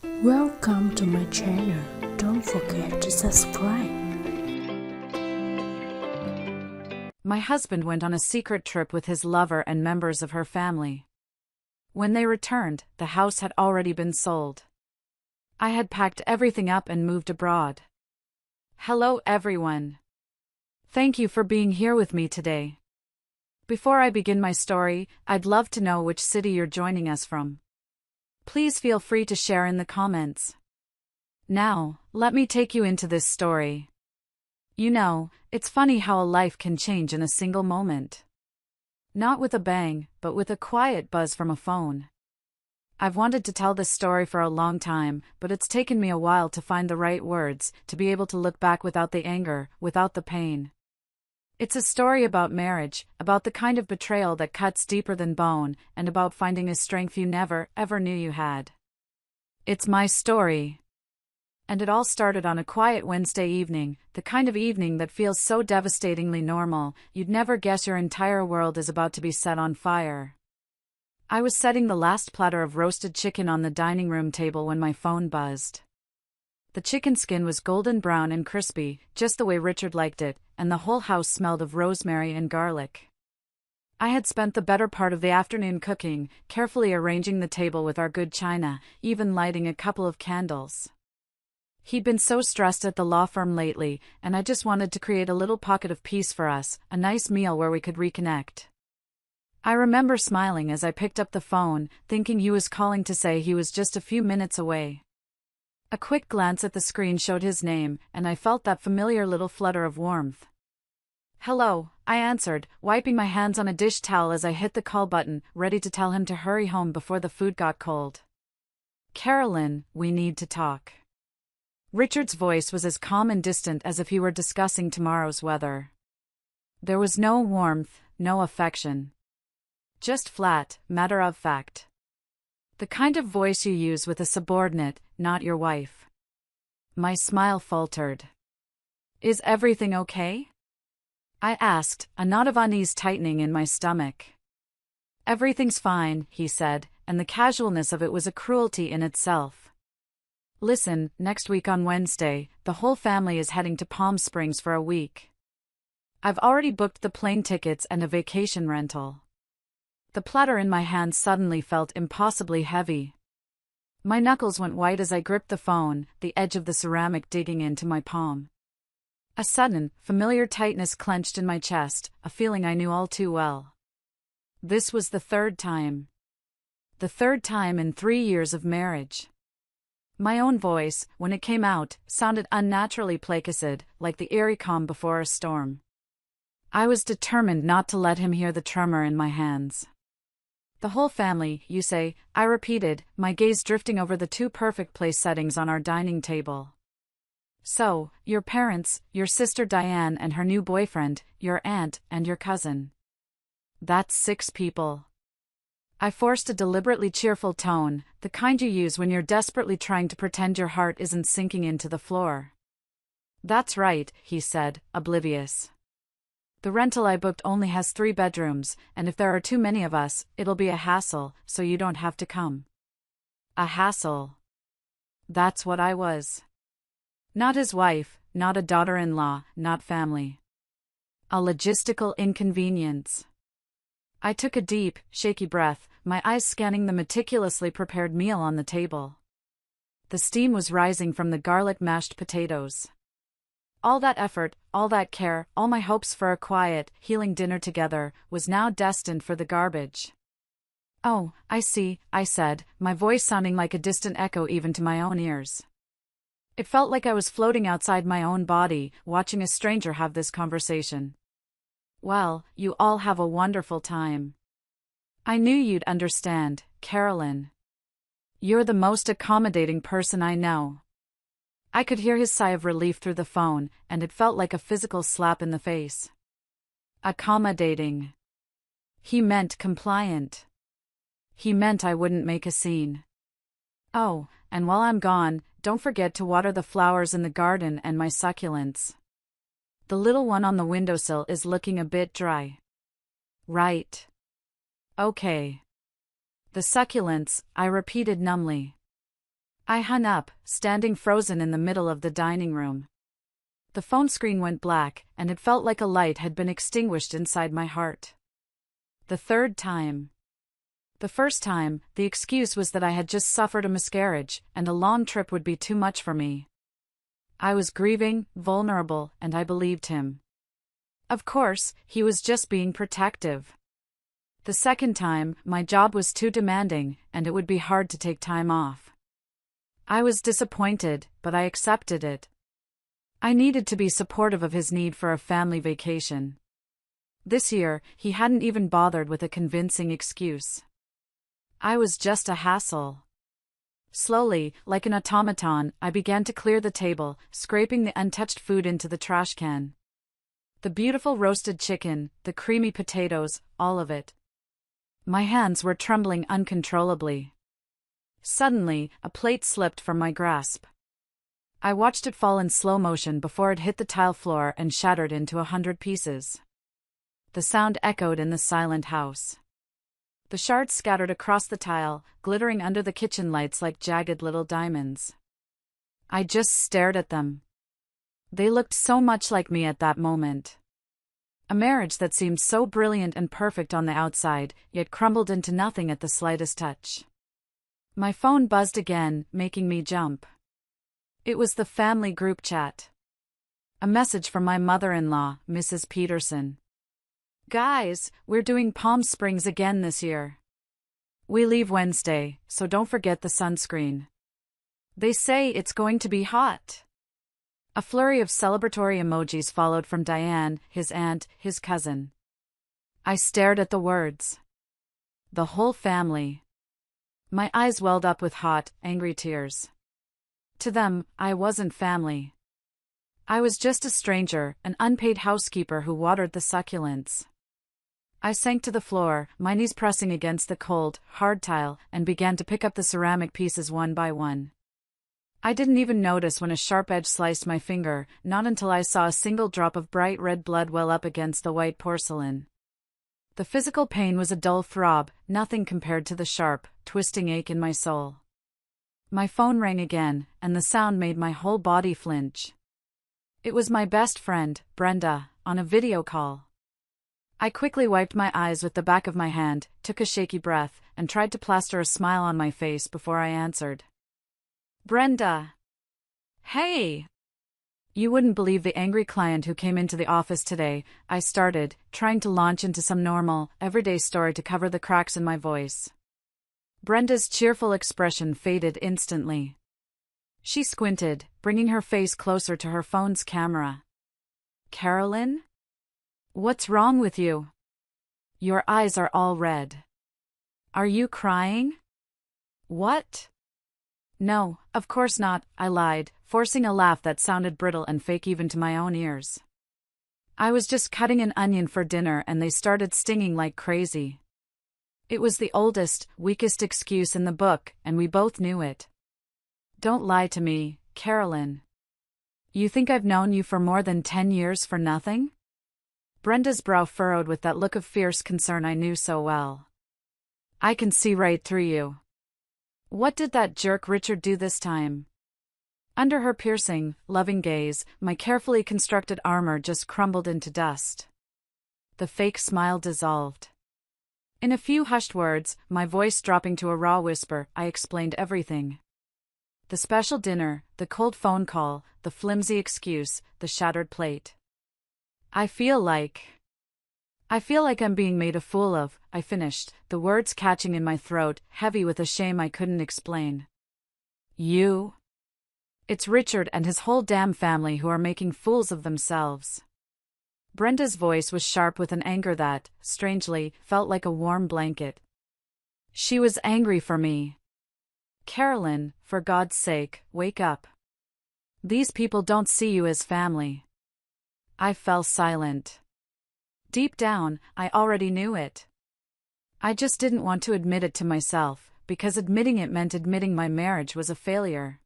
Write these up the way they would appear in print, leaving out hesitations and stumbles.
Welcome to my channel. Don't forget to subscribe. My husband went on a secret trip with his lover and members of her family. When they returned, the house had already been sold. I had packed everything up and moved abroad. Hello everyone. Thank you for being here with me today. Before I begin my story, I'd love to know which city you're joining us from. Please feel free to share in the comments. Now, let me take you into this story. You know, it's funny how a life can change in a single moment. Not with a bang, but with a quiet buzz from a phone. I've wanted to tell this story for a long time, but it's taken me a while to find the right words, to be able to look back without the anger, without the pain. It's a story about marriage, about the kind of betrayal that cuts deeper than bone, and about finding a strength you never, ever knew you had. It's my story. And it all started on a quiet Wednesday evening, the kind of evening that feels so devastatingly normal, you'd never guess your entire world is about to be set on fire. I was setting the last platter of roasted chicken on the dining room table when my phone buzzed. The chicken skin was golden brown and crispy, just the way Richard liked it, and the whole house smelled of rosemary and garlic. I had spent the better part of the afternoon cooking, carefully arranging the table with our good china, even lighting a couple of candles. He'd been so stressed at the law firm lately, and I just wanted to create a little pocket of peace for us, a nice meal where we could reconnect. I remember smiling as I picked up the phone, thinking he was calling to say he was just a few minutes away. A quick glance at the screen showed his name, and I felt that familiar little flutter of warmth. Hello, I answered, wiping my hands on a dish towel as I hit the call button, ready to tell him to hurry home before the food got cold. Carolyn, we need to talk. Richard's voice was as calm and distant as if he were discussing tomorrow's weather. There was no warmth, no affection. Just flat, matter of fact. The kind of voice you use with a subordinate, not your wife. My smile faltered. Is everything okay? I asked, a knot of unease tightening in my stomach. Everything's fine, he said, and the casualness of it was a cruelty in itself. Listen, next week on Wednesday, the whole family is heading to Palm Springs for a week. I've already booked the plane tickets and a vacation rental. The platter in my hand suddenly felt impossibly heavy. My knuckles went white as I gripped the phone, the edge of the ceramic digging into my palm. A sudden, familiar tightness clenched in my chest, a feeling I knew all too well. This was the third time. The third time in 3 years of marriage. My own voice, when it came out, sounded unnaturally placid, like the eerie calm before a storm. I was determined not to let him hear the tremor in my hands. The whole family, you say, I repeated, my gaze drifting over the two perfect place settings on our dining table. So, your parents, your sister Diane and her new boyfriend, your aunt, and your cousin. That's 6 people. I forced a deliberately cheerful tone, the kind you use when you're desperately trying to pretend your heart isn't sinking into the floor. That's right, he said, oblivious. The rental I booked only has 3 bedrooms, and if there are too many of us, it'll be a hassle, so you don't have to come. A hassle. That's what I was. Not his wife, not a daughter-in-law, not family. A logistical inconvenience. I took a deep, shaky breath, my eyes scanning the meticulously prepared meal on the table. The steam was rising from the garlic mashed potatoes. All that effort, all that care, all my hopes for a quiet, healing dinner together, was now destined for the garbage. Oh, I see, I said, my voice sounding like a distant echo even to my own ears. It felt like I was floating outside my own body, watching a stranger have this conversation. Well, you all have a wonderful time. I knew you'd understand, Carolyn. You're the most accommodating person I know. I could hear his sigh of relief through the phone, and it felt like a physical slap in the face. Accommodating. He meant compliant. He meant I wouldn't make a scene. Oh, and while I'm gone, don't forget to water the flowers in the garden and my succulents. The little one on the windowsill is looking a bit dry. Right. Okay. The succulents, I repeated numbly. I hung up, standing frozen in the middle of the dining room. The phone screen went black, and it felt like a light had been extinguished inside my heart. The third time. The first time, the excuse was that I had just suffered a miscarriage, and a long trip would be too much for me. I was grieving, vulnerable, and I believed him. Of course, he was just being protective. The second time, my job was too demanding, and it would be hard to take time off. I was disappointed, but I accepted it. I needed to be supportive of his need for a family vacation. This year, he hadn't even bothered with a convincing excuse. I was just a hassle. Slowly, like an automaton, I began to clear the table, scraping the untouched food into the trash can. The beautiful roasted chicken, the creamy potatoes, all of it. My hands were trembling uncontrollably. Suddenly, a plate slipped from my grasp. I watched it fall in slow motion before it hit the tile floor and shattered into 100 pieces. The sound echoed in the silent house. The shards scattered across the tile, glittering under the kitchen lights like jagged little diamonds. I just stared at them. They looked so much like me at that moment. A marriage that seemed so brilliant and perfect on the outside, yet crumbled into nothing at the slightest touch. My phone buzzed again, making me jump. It was the family group chat. A message from my mother-in-law, Mrs. Peterson. "Guys, we're doing Palm Springs again this year. We leave Wednesday, so don't forget the sunscreen. They say it's going to be hot." A flurry of celebratory emojis followed from Diane, his aunt, his cousin. I stared at the words. The whole family. My eyes welled up with hot, angry tears. To them, I wasn't family. I was just a stranger, an unpaid housekeeper who watered the succulents. I sank to the floor, my knees pressing against the cold, hard tile, and began to pick up the ceramic pieces one by one. I didn't even notice when a sharp edge sliced my finger, not until I saw a single drop of bright red blood well up against the white porcelain. The physical pain was a dull throb, nothing compared to the sharp, twisting ache in my soul. My phone rang again, and the sound made my whole body flinch. It was my best friend, Brenda, on a video call. I quickly wiped my eyes with the back of my hand, took a shaky breath, and tried to plaster a smile on my face before I answered. "Brenda." "Hey." "You wouldn't believe the angry client who came into the office today," I started, trying to launch into some normal, everyday story to cover the cracks in my voice. Brenda's cheerful expression faded instantly. She squinted, bringing her face closer to her phone's camera. "Carolyn? What's wrong with you? Your eyes are all red. Are you crying?" "What?" "No, of course not," I lied, forcing a laugh that sounded brittle and fake even to my own ears. "I was just cutting an onion for dinner and they started stinging like crazy." It was the oldest, weakest excuse in the book, and we both knew it. "Don't lie to me, Carolyn. You think I've known you for more than 10 years for nothing?" Brenda's brow furrowed with that look of fierce concern I knew so well. "I can see right through you. What did that jerk Richard do this time?" Under her piercing, loving gaze, my carefully constructed armor just crumbled into dust. The fake smile dissolved. In a few hushed words, my voice dropping to a raw whisper, I explained everything. The special dinner, the cold phone call, the flimsy excuse, the shattered plate. I feel like I'm being made a fool of," I finished, the words catching in my throat, heavy with a shame I couldn't explain. "You? It's Richard and his whole damn family who are making fools of themselves." Brenda's voice was sharp with an anger that, strangely, felt like a warm blanket. She was angry for me. "Carolyn, for God's sake, wake up. These people don't see you as family." I fell silent. Deep down, I already knew it. I just didn't want to admit it to myself, because admitting it meant admitting my marriage was a failure.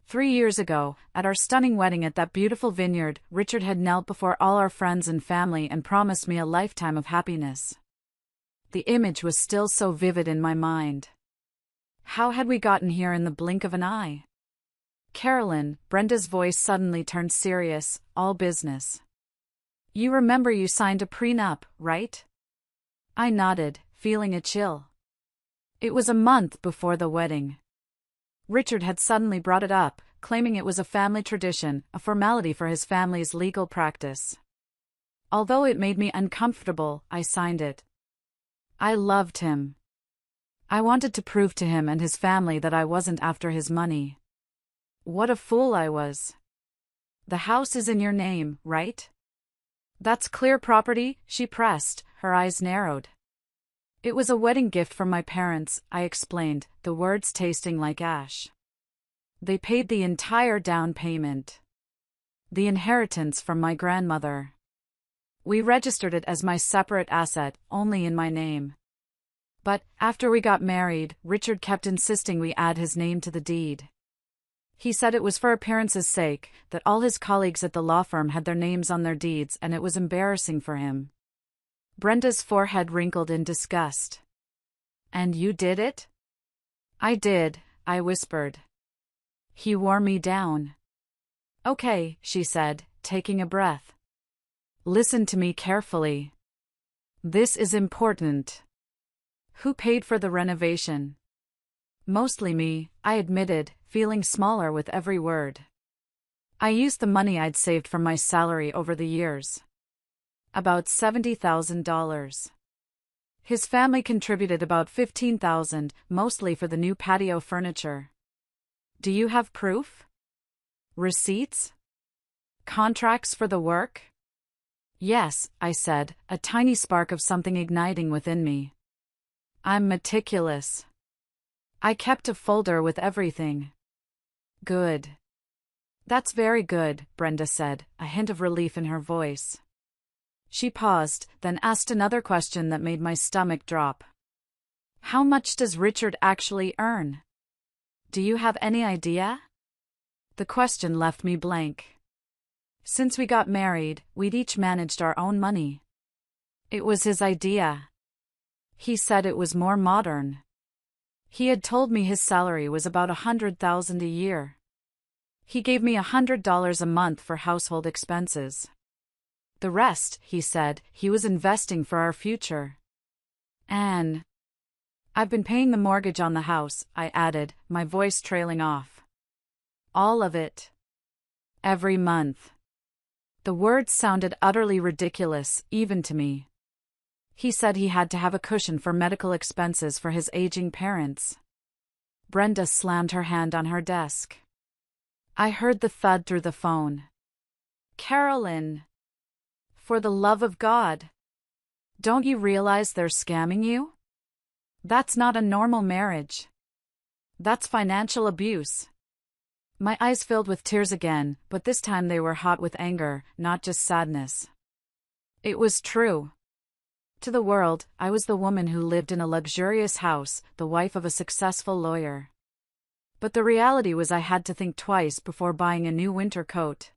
3 years ago, at our stunning wedding at that beautiful vineyard, Richard had knelt before all our friends and family and promised me a lifetime of happiness. The image was still so vivid in my mind. How had we gotten here in the blink of an eye? Carolyn, Brenda's voice suddenly turned serious, all business. You remember you signed a prenup, right? I nodded, feeling a chill. It was a month before the wedding. Richard had suddenly brought it up, claiming it was a family tradition, a formality for his family's legal practice. Although it made me uncomfortable, I signed it. I loved him. I wanted to prove to him and his family that I wasn't after his money. What a fool I was. The house is in your name, right? That's clear property, she pressed, her eyes narrowed. It was a wedding gift from my parents, I explained, the words tasting like ash. They paid the entire down payment. The inheritance from my grandmother. We registered it as my separate asset, only in my name. But, after we got married, Richard kept insisting we add his name to the deed. He said it was for appearance's sake, that all his colleagues at the law firm had their names on their deeds and it was embarrassing for him. Brenda's forehead wrinkled in disgust. And you did it? I did, I whispered. He wore me down. Okay, she said, taking a breath. Listen to me carefully. This is important. Who paid for the renovation? Mostly me, I admitted, feeling smaller with every word. I used the money I'd saved from my salary over the years. About $70,000. His family contributed about $15,000, mostly for the new patio furniture. Do you have proof? Receipts? Contracts for the work? Yes, I said, a tiny spark of something igniting within me. I'm meticulous. I kept a folder with everything. Good. That's very good, Brenda said, a hint of relief in her voice. She paused, then asked another question that made my stomach drop. How much does Richard actually earn? Do you have any idea? The question left me blank. Since we got married, we'd each managed our own money. It was his idea. He said it was more modern. He had told me his salary was about $100,000 a year. He gave me $100 a month for household expenses. The rest, he said, he was investing for our future. Anne. I've been paying the mortgage on the house, I added, my voice trailing off. All of it. Every month. The words sounded utterly ridiculous, even to me. He said he had to have a cushion for medical expenses for his aging parents. Brenda slammed her hand on her desk. I heard the thud through the phone. Carolyn. For the love of God. Don't you realize they're scamming you? That's not a normal marriage. That's financial abuse. My eyes filled with tears again, but this time they were hot with anger, not just sadness. It was true. To the world, I was the woman who lived in a luxurious house, the wife of a successful lawyer. But the reality was I had to think twice before buying a new winter coat.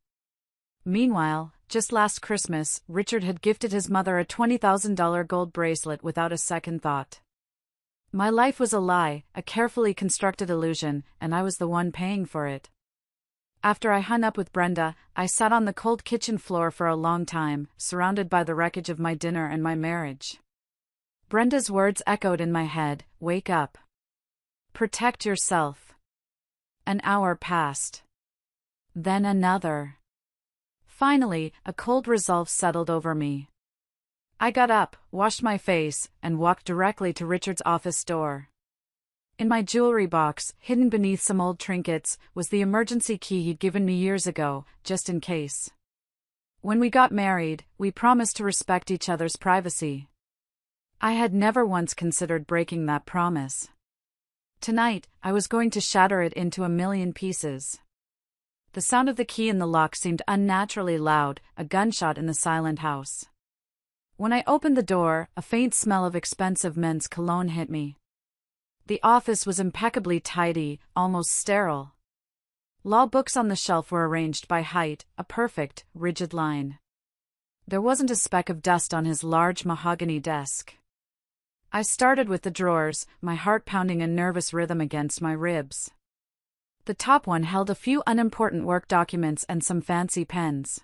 Meanwhile, just last Christmas, Richard had gifted his mother a $20,000 gold bracelet without a second thought. My life was a lie, a carefully constructed illusion, and I was the one paying for it. After I hung up with Brenda, I sat on the cold kitchen floor for a long time, surrounded by the wreckage of my dinner and my marriage. Brenda's words echoed in my head, wake up. Protect yourself. An hour passed. Then another. Finally, a cold resolve settled over me. I got up, washed my face, and walked directly to Richard's office door. In my jewelry box, hidden beneath some old trinkets, was the emergency key he'd given me years ago, just in case. When we got married, we promised to respect each other's privacy. I had never once considered breaking that promise. Tonight, I was going to shatter it into a million pieces. The sound of the key in the lock seemed unnaturally loud, a gunshot in the silent house. When I opened the door, a faint smell of expensive men's cologne hit me. The office was impeccably tidy, almost sterile. Law books on the shelf were arranged by height, a perfect, rigid line. There wasn't a speck of dust on his large mahogany desk. I started with the drawers, my heart pounding a nervous rhythm against my ribs. The top one held a few unimportant work documents and some fancy pens.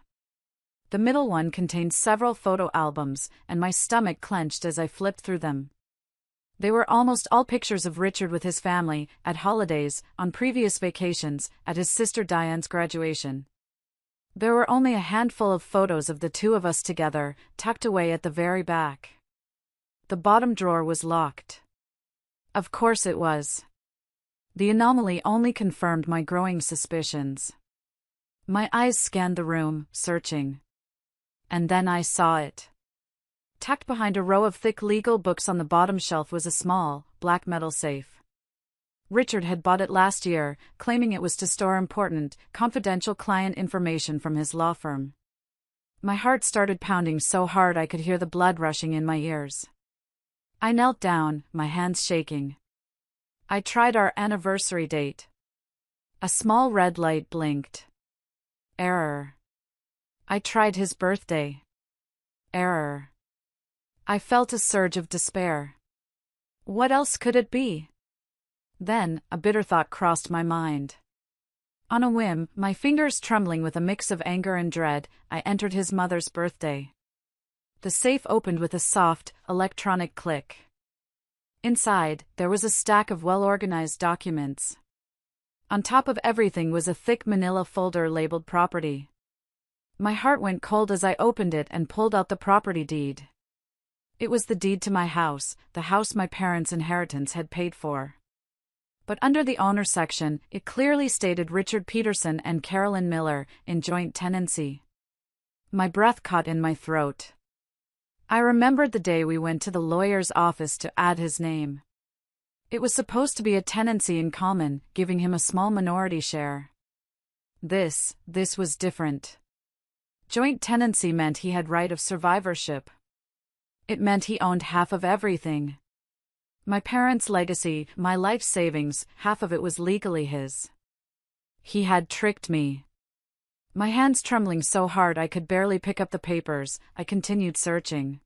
The middle one contained several photo albums, and my stomach clenched as I flipped through them. They were almost all pictures of Richard with his family, at holidays, on previous vacations, at his sister Diane's graduation. There were only a handful of photos of the two of us together, tucked away at the very back. The bottom drawer was locked. Of course it was. The anomaly only confirmed my growing suspicions. My eyes scanned the room, searching. And then I saw it. Tucked behind a row of thick legal books on the bottom shelf was a small, black metal safe. Richard had bought it last year, claiming it was to store important, confidential client information from his law firm. My heart started pounding so hard I could hear the blood rushing in my ears. I knelt down, my hands shaking. I tried our anniversary date. A small red light blinked. Error. I tried his birthday. Error. I felt a surge of despair. What else could it be? Then, a bitter thought crossed my mind. On a whim, my fingers trembling with a mix of anger and dread, I entered his mother's birthday. The safe opened with a soft, electronic click. Inside, there was a stack of well-organized documents. On top of everything was a thick manila folder labeled property. My heart went cold as I opened it and pulled out the property deed. It was the deed to my house, the house my parents' inheritance had paid for. But under the owner section, it clearly stated Richard Peterson and Carolyn Miller, in joint tenancy. My breath caught in my throat. I remembered the day we went to the lawyer's office to add his name. It was supposed to be a tenancy in common, giving him a small minority share. This was different. Joint tenancy meant he had right of survivorship. It meant he owned half of everything. My parents' legacy, my life savings, half of it was legally his. He had tricked me. My hands trembling so hard I could barely pick up the papers, I continued searching.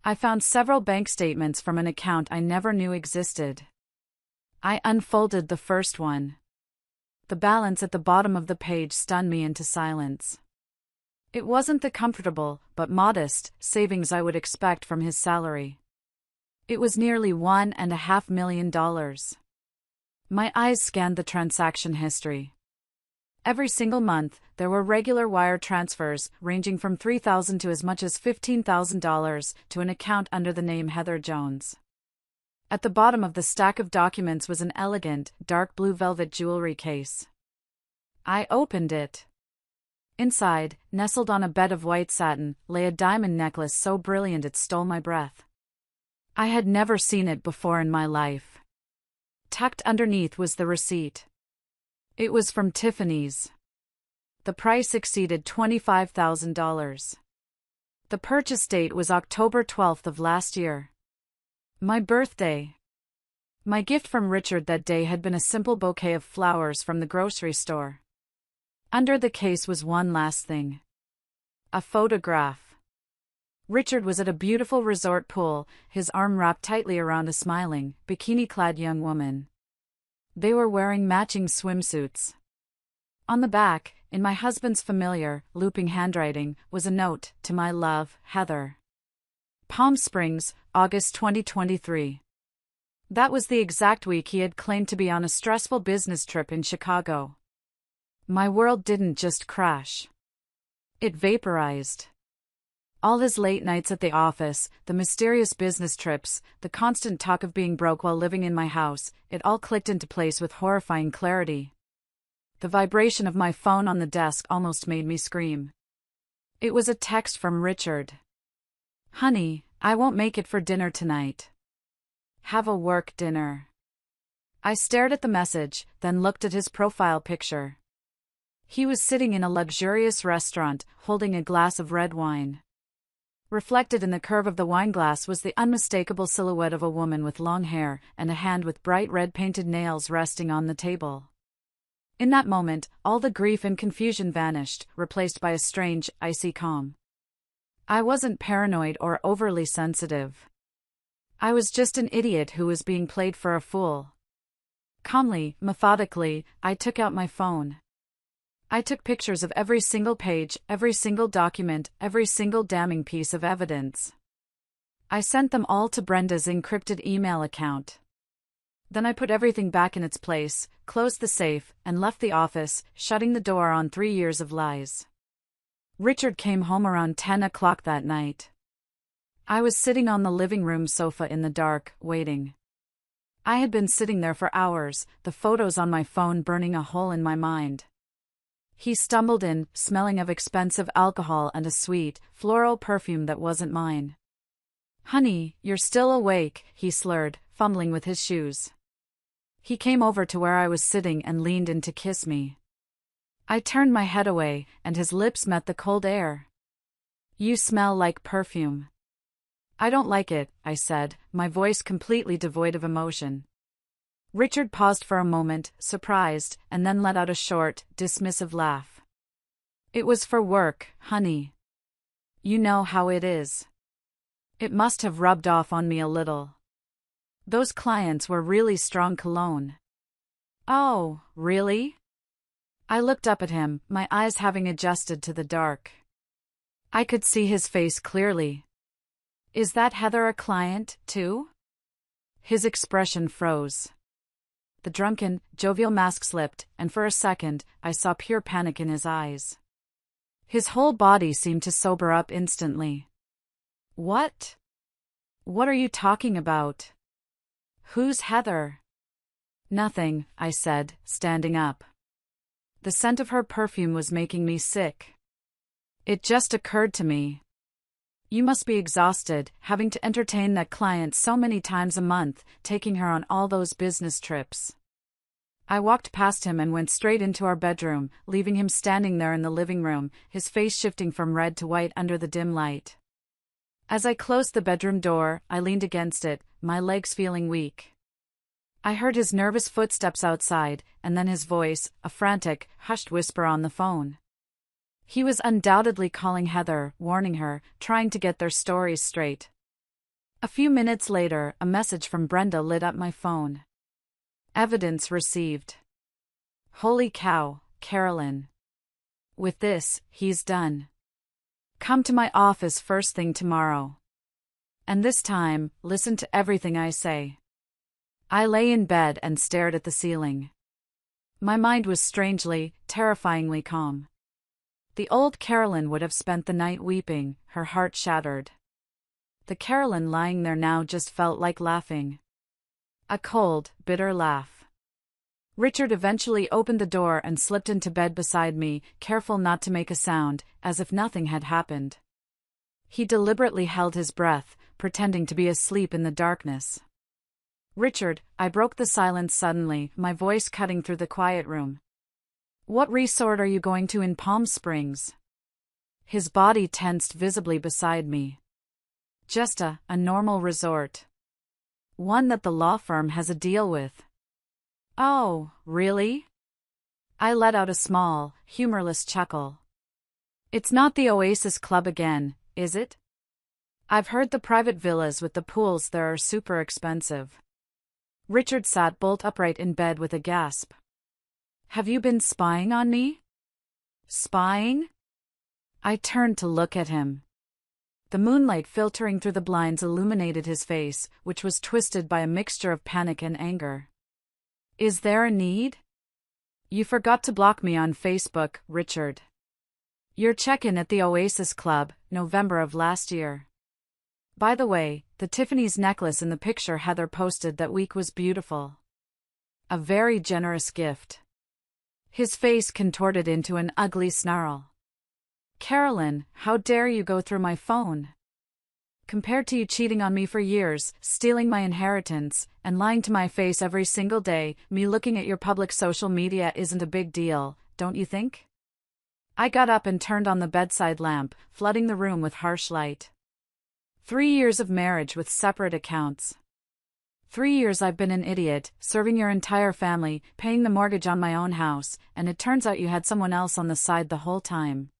I found several bank statements from an account I never knew existed. I unfolded the first one. The balance at the bottom of the page stunned me into silence. It wasn't the comfortable, but modest, savings I would expect from his salary. It was nearly $1.5 million. My eyes scanned the transaction history. Every single month, there were regular wire transfers, ranging from $3,000 to as much as $15,000, to an account under the name Heather Jones. At the bottom of the stack of documents was an elegant, dark blue velvet jewelry case. I opened it. Inside, nestled on a bed of white satin, lay a diamond necklace so brilliant it stole my breath. I had never seen it before in my life. Tucked underneath was the receipt. It was from Tiffany's. The price exceeded $25,000. The purchase date was October 12th of last year. My birthday. My gift from Richard that day had been a simple bouquet of flowers from the grocery store. Under the case was one last thing. A photograph. Richard was at a beautiful resort pool, his arm wrapped tightly around a smiling, bikini-clad young woman. They were wearing matching swimsuits. On the back, in my husband's familiar, looping handwriting, was a note, "To my love, Heather. Palm Springs, August 2023. That was the exact week he had claimed to be on a stressful business trip in Chicago. My world didn't just crash. It vaporized. All his late nights at the office, the mysterious business trips, the constant talk of being broke while living in my house, it all clicked into place with horrifying clarity. The vibration of my phone on the desk almost made me scream. It was a text from Richard. "Honey, I won't make it for dinner tonight. Have a work dinner." I stared at the message, then looked at his profile picture. He was sitting in a luxurious restaurant, holding a glass of red wine. Reflected in the curve of the wineglass was the unmistakable silhouette of a woman with long hair and a hand with bright red painted nails resting on the table. In that moment, all the grief and confusion vanished, replaced by a strange, icy calm. I wasn't paranoid or overly sensitive. I was just an idiot who was being played for a fool. Calmly, methodically, I took out my phone. I took pictures of every single page, every single document, every single damning piece of evidence. I sent them all to Brenda's encrypted email account. Then I put everything back in its place, closed the safe, and left the office, shutting the door on 3 years of lies. Richard came home around 10 o'clock that night. I was sitting on the living room sofa in the dark, waiting. I had been sitting there for hours, the photos on my phone burning a hole in my mind. He stumbled in, smelling of expensive alcohol and a sweet, floral perfume that wasn't mine. "Honey, you're still awake," he slurred, fumbling with his shoes. He came over to where I was sitting and leaned in to kiss me. I turned my head away, and his lips met the cold air. "You smell like perfume." "I don't like it," I said, my voice completely devoid of emotion. Richard paused for a moment, surprised, and then let out a short, dismissive laugh. "It was for work, honey. You know how it is." It must have rubbed off on me a little. Those clients were really strong cologne. "Oh, really?" I looked up at him, my eyes having adjusted to the dark. I could see his face clearly. "Is that Heather a client, too?" His expression froze. The drunken, jovial mask slipped, and for a second, I saw pure panic in his eyes. His whole body seemed to sober up instantly. "What? What are you talking about? Who's Heather?" "Nothing," I said, standing up. The scent of her perfume was making me sick. "It just occurred to me. You must be exhausted, having to entertain that client so many times a month, taking her on all those business trips." I walked past him and went straight into our bedroom, leaving him standing there in the living room, his face shifting from red to white under the dim light. As I closed the bedroom door, I leaned against it, my legs feeling weak. I heard his nervous footsteps outside, and then his voice, a frantic, hushed whisper on the phone. He was undoubtedly calling Heather, warning her, trying to get their stories straight. A few minutes later, a message from Brenda lit up my phone. "Evidence received. Holy cow, Carolyn. With this, he's done. Come to my office first thing tomorrow. And this time, listen to everything I say." I lay in bed and stared at the ceiling. My mind was strangely, terrifyingly calm. The old Carolyn would have spent the night weeping, her heart shattered. The Carolyn lying there now just felt like laughing. A cold, bitter laugh. Richard eventually opened the door and slipped into bed beside me, careful not to make a sound, as if nothing had happened. He deliberately held his breath, pretending to be asleep in the darkness. "Richard," I broke the silence suddenly, my voice cutting through the quiet room. "What resort are you going to in Palm Springs?" His body tensed visibly beside me. "Just a normal resort. One that the law firm has a deal with." "Oh, really?" I let out a small, humorless chuckle. "It's not the Oasis Club again, is it? I've heard the private villas with the pools there are super expensive." Richard sat bolt upright in bed with a gasp. "Have you been spying on me?" "Spying?" I turned to look at him. The moonlight filtering through the blinds illuminated his face, which was twisted by a mixture of panic and anger. "Is there a need?" "You forgot to block me on Facebook, Richard. Your check-in at the Oasis Club, November of last year. By the way, the Tiffany's necklace in the picture Heather posted that week was beautiful. A very generous gift." His face contorted into an ugly snarl. "Carolyn, how dare you go through my phone? Compared to you cheating on me for years, stealing my inheritance, and lying to my face every single day, me looking at your public social media isn't a big deal, don't you think?" I got up and turned on the bedside lamp, flooding the room with harsh light. 3 years of marriage with separate accounts. 3 years I've been an idiot, serving your entire family, paying the mortgage on my own house, and it turns out you had someone else on the side the whole time.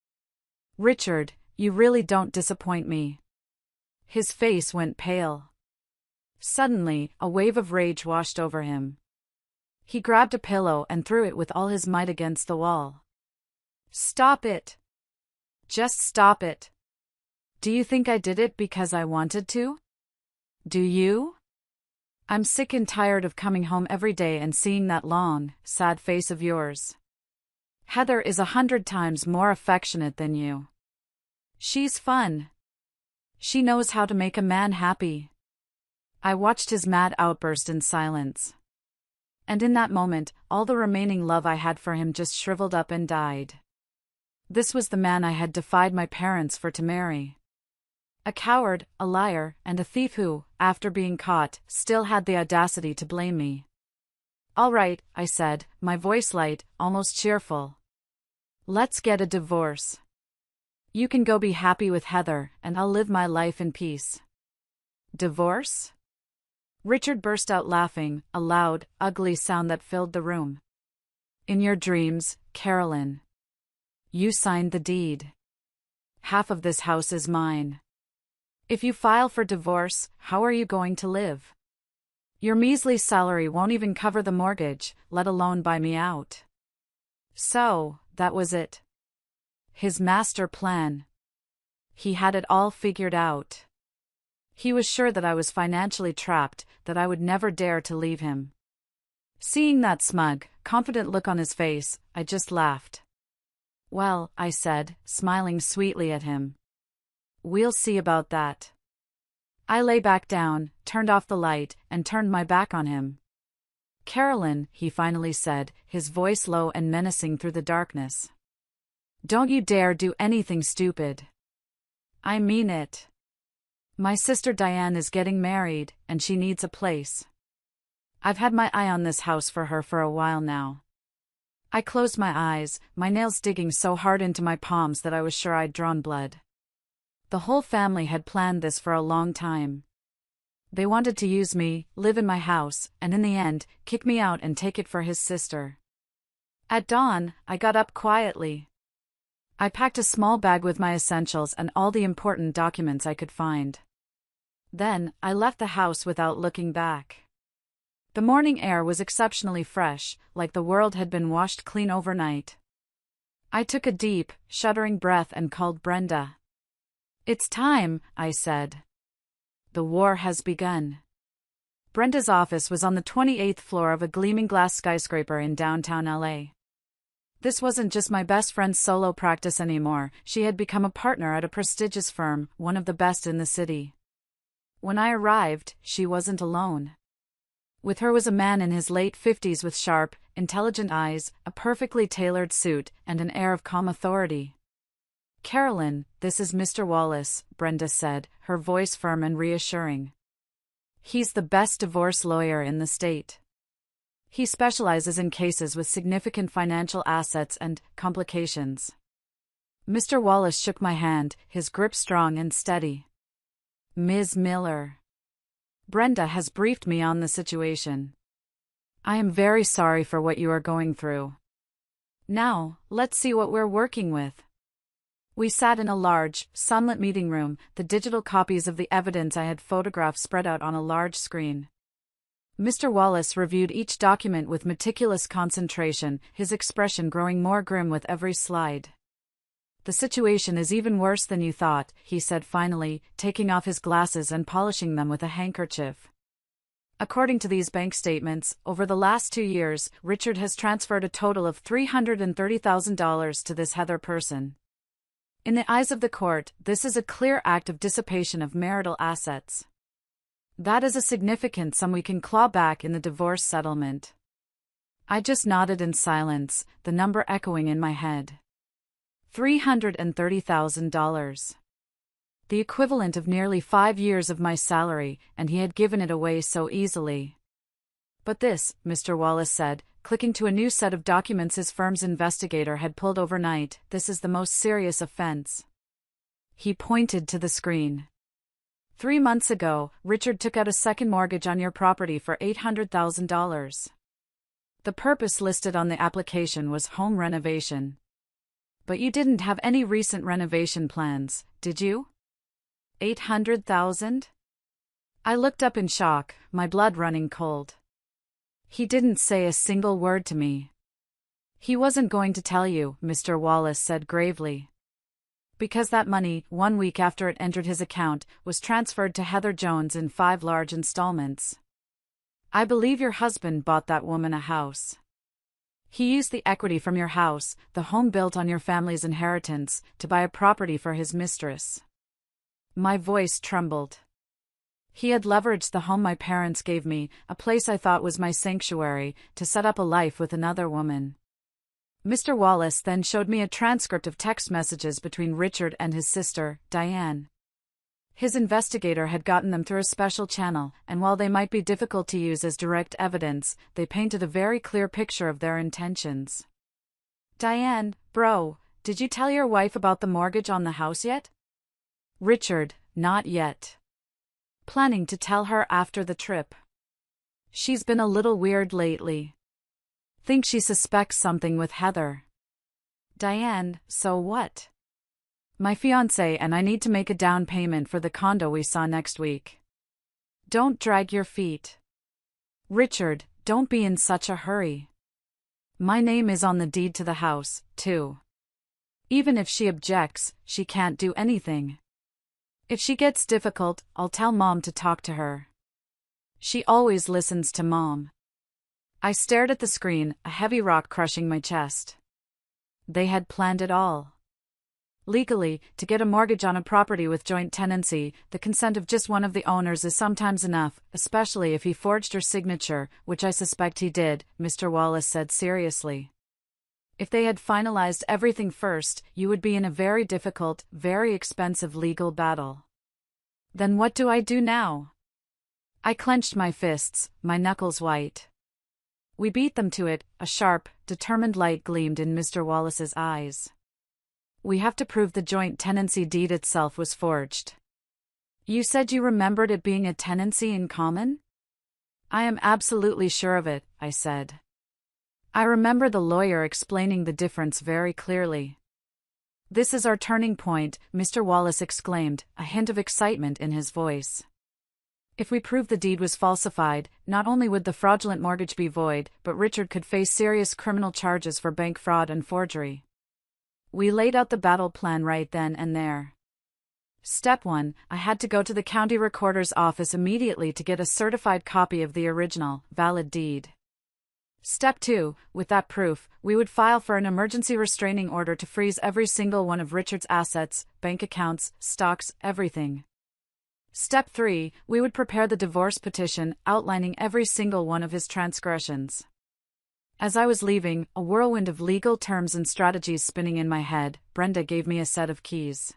Richard, you really don't disappoint me." His face went pale. Suddenly, a wave of rage washed over him. He grabbed a pillow and threw it with all his might against the wall. "Stop it! Just stop it! Do you think I did it because I wanted to? Do you? I'm sick and tired of coming home every day and seeing that long, sad face of yours. Heather is 100 times more affectionate than you. She's fun. She knows how to make a man happy." I watched his mad outburst in silence. And in that moment, all the remaining love I had for him just shriveled up and died. This was the man I had defied my parents for to marry. A coward, a liar, and a thief who, after being caught, still had the audacity to blame me. "All right," I said, my voice light, almost cheerful. "Let's get a divorce. You can go be happy with Heather, and I'll live my life in peace." "Divorce?" Richard burst out laughing, a loud, ugly sound that filled the room. "In your dreams, Carolyn. You signed the deed. Half of this house is mine. If you file for divorce, how are you going to live? Your measly salary won't even cover the mortgage, let alone buy me out." So, that was it. His master plan. He had it all figured out. He was sure that I was financially trapped, that I would never dare to leave him. Seeing that smug, confident look on his face, I just laughed. "Well," I said, smiling sweetly at him. "We'll see about that." I lay back down, turned off the light, and turned my back on him. "Carolyn," he finally said, his voice low and menacing through the darkness. "Don't you dare do anything stupid. I mean it. My sister Diane is getting married, and she needs a place. I've had my eye on this house for her for a while now." I closed my eyes, my nails digging so hard into my palms that I was sure I'd drawn blood. The whole family had planned this for a long time. They wanted to use me, live in my house, and in the end, kick me out and take it for his sister. At dawn, I got up quietly. I packed a small bag with my essentials and all the important documents I could find. Then, I left the house without looking back. The morning air was exceptionally fresh, like the world had been washed clean overnight. I took a deep, shuddering breath and called Brenda. "It's time," I said. "The war has begun." Brenda's office was on the 28th floor of a gleaming glass skyscraper in downtown LA. This wasn't just my best friend's solo practice anymore, she had become a partner at a prestigious firm, one of the best in the city. When I arrived, she wasn't alone. With her was a man in his late 50s with sharp, intelligent eyes, a perfectly tailored suit, and an air of calm authority. "Carolyn, this is Mr. Wallace," Brenda said, her voice firm and reassuring. "He's the best divorce lawyer in the state. He specializes in cases with significant financial assets and complications." Mr. Wallace shook my hand, his grip strong and steady. "Ms. Miller, Brenda has briefed me on the situation. I am very sorry for what you are going through. Now, let's see what we're working with." We sat in a large, sunlit meeting room, the digital copies of the evidence I had photographed spread out on a large screen. Mr. Wallace reviewed each document with meticulous concentration, his expression growing more grim with every slide. "The situation is even worse than you thought," he said finally, taking off his glasses and polishing them with a handkerchief. "According to these bank statements, over the last 2 years, Richard has transferred a total of $330,000 to this Heather person. In the eyes of the court, this is a clear act of dissipation of marital assets. That is a significant sum we can claw back in the divorce settlement." I just nodded in silence, the number echoing in my head. $330,000. The equivalent of nearly 5 years of my salary, and he had given it away so easily. "But this," Mr. Wallace said, clicking to a new set of documents his firm's investigator had pulled overnight, "this is the most serious offense." He pointed to the screen. 3 months ago, Richard took out a second mortgage on your property for $800,000. The purpose listed on the application was home renovation. But you didn't have any recent renovation plans, did you? $800,000? I looked up in shock, my blood running cold. He didn't say a single word to me. He wasn't going to tell you, Mr. Wallace said gravely. Because that money, 1 week after it entered his account, was transferred to Heather Jones in 5 large installments. I believe your husband bought that woman a house. He used the equity from your house, the home built on your family's inheritance, to buy a property for his mistress. My voice trembled. He had leveraged the home my parents gave me, a place I thought was my sanctuary, to set up a life with another woman. Mr. Wallace then showed me a transcript of text messages between Richard and his sister, Diane. His investigator had gotten them through a special channel, and while they might be difficult to use as direct evidence, they painted a very clear picture of their intentions. Diane, bro, did you tell your wife about the mortgage on the house yet? Richard, not yet. Planning to tell her after the trip. She's been a little weird lately. Think she suspects something with Heather. Diane, so what? My fiancé and I need to make a down payment for the condo we saw next week. Don't drag your feet. Richard, don't be in such a hurry. My name is on the deed to the house, too. Even if she objects, she can't do anything. If she gets difficult, I'll tell Mom to talk to her. She always listens to Mom. I stared at the screen, a heavy rock crushing my chest. They had planned it all. Legally, to get a mortgage on a property with joint tenancy, the consent of just one of the owners is sometimes enough, especially if he forged her signature, which I suspect he did, Mr. Wallace said seriously. If they had finalized everything first, you would be in a very difficult, very expensive legal battle. Then what do I do now? I clenched my fists, my knuckles white. We beat them to it, a sharp, determined light gleamed in Mr. Wallace's eyes. We have to prove the joint tenancy deed itself was forged. You said you remembered it being a tenancy in common? I am absolutely sure of it, I said. I remember the lawyer explaining the difference very clearly. This is our turning point, Mr. Wallace exclaimed, a hint of excitement in his voice. If we prove the deed was falsified, not only would the fraudulent mortgage be void, but Richard could face serious criminal charges for bank fraud and forgery. We laid out the battle plan right then and there. Step 1, I had to go to the county recorder's office immediately to get a certified copy of the original, valid deed. Step 2, with that proof, we would file for an emergency restraining order to freeze every single one of Richard's assets, bank accounts, stocks, everything. Step 3, we would prepare the divorce petition, outlining every single one of his transgressions. As I was leaving, a whirlwind of legal terms and strategies spinning in my head, Brenda gave me a set of keys.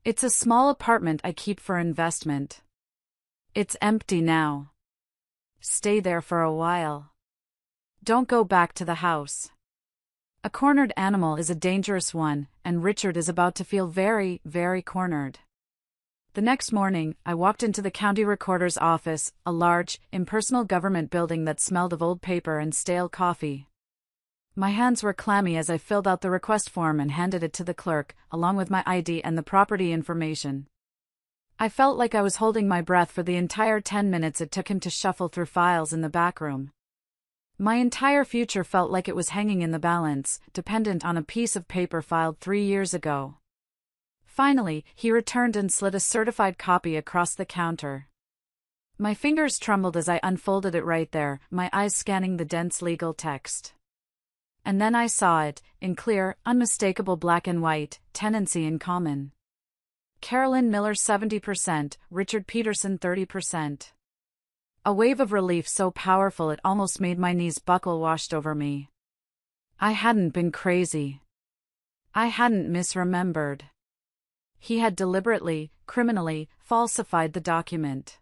It's a small apartment I keep for investment. It's empty now. Stay there for a while. Don't go back to the house. A cornered animal is a dangerous one, and Richard is about to feel very, very cornered. The next morning, I walked into the county recorder's office, a large, impersonal government building that smelled of old paper and stale coffee. My hands were clammy as I filled out the request form and handed it to the clerk, along with my ID and the property information. I felt like I was holding my breath for the entire 10 minutes it took him to shuffle through files in the back room. My entire future felt like it was hanging in the balance, dependent on a piece of paper filed 3 years ago. Finally, he returned and slid a certified copy across the counter. My fingers trembled as I unfolded it right there, my eyes scanning the dense legal text. And then I saw it, in clear, unmistakable black and white, tenancy in common. Carolyn Miller 70%, Richard Peterson 30%. A wave of relief so powerful it almost made my knees buckle washed over me. I hadn't been crazy. I hadn't misremembered. He had deliberately, criminally, falsified the document.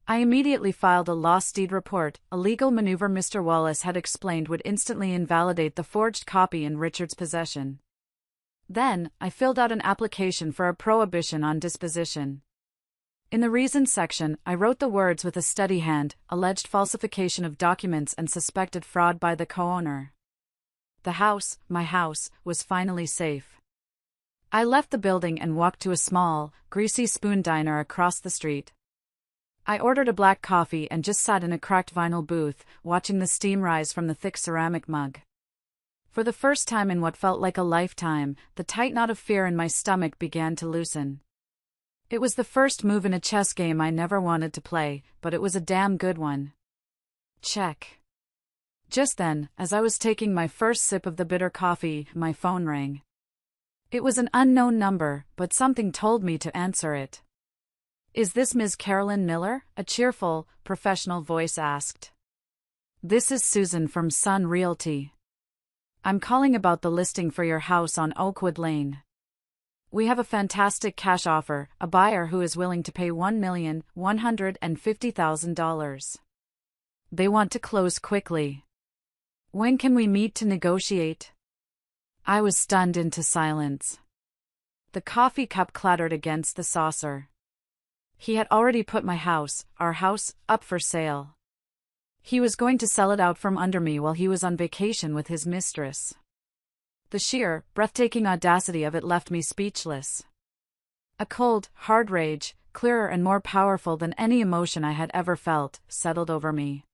I immediately filed a lost deed report, a legal maneuver Mr. Wallace had explained would instantly invalidate the forged copy in Richard's possession. Then, I filled out an application for a prohibition on disposition. In the reasons section, I wrote the words with a steady hand, alleged falsification of documents and suspected fraud by the co-owner. The house, my house, was finally safe. I left the building and walked to a small, greasy spoon diner across the street. I ordered a black coffee and just sat in a cracked vinyl booth, watching the steam rise from the thick ceramic mug. For the first time in what felt like a lifetime, the tight knot of fear in my stomach began to loosen. It was the first move in a chess game I never wanted to play, but it was a damn good one. Check. Just then, as I was taking my first sip of the bitter coffee, my phone rang. It was an unknown number, but something told me to answer it. "Is this Ms. Carolyn Miller?" a cheerful, professional voice asked. "This is Susan from Sun Realty. I'm calling about the listing for your house on Oakwood Lane. We have a fantastic cash offer, a buyer who is willing to pay $1,150,000. They want to close quickly. When can we meet to negotiate?" I was stunned into silence. The coffee cup clattered against the saucer. He had already put our house, up for sale. He was going to sell it out from under me while he was on vacation with his mistress. The sheer, breathtaking audacity of it left me speechless. A cold, hard rage, clearer and more powerful than any emotion I had ever felt, settled over me.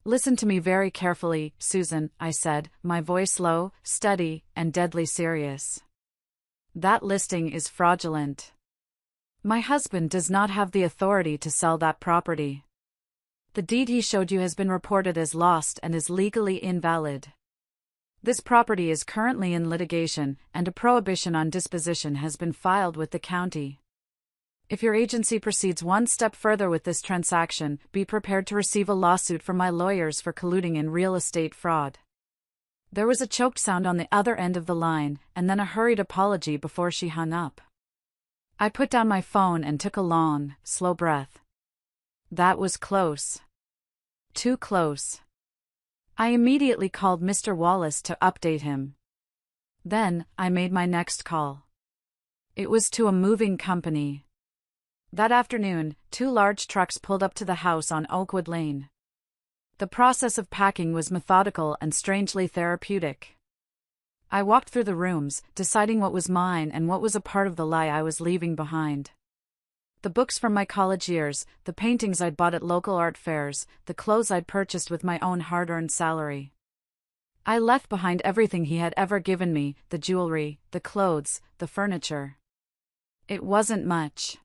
"Listen to me very carefully, Susan," I said, my voice low, steady, and deadly serious. "That listing is fraudulent. My husband does not have the authority to sell that property. The deed he showed you has been reported as lost and is legally invalid. This property is currently in litigation, and a prohibition on disposition has been filed with the county. If your agency proceeds one step further with this transaction, be prepared to receive a lawsuit from my lawyers for colluding in real estate fraud." There was a choked sound on the other end of the line, and then a hurried apology before she hung up. I put down my phone and took a long, slow breath. That was close. Too close. I immediately called Mr. Wallace to update him. Then, I made my next call. It was to a moving company. That afternoon, 2 large trucks pulled up to the house on Oakwood Lane. The process of packing was methodical and strangely therapeutic. I walked through the rooms, deciding what was mine and what was a part of the lie I was leaving behind. The books from my college years, the paintings I'd bought at local art fairs, the clothes I'd purchased with my own hard-earned salary. I left behind everything he had ever given me, the jewelry, the clothes, the furniture. It wasn't much.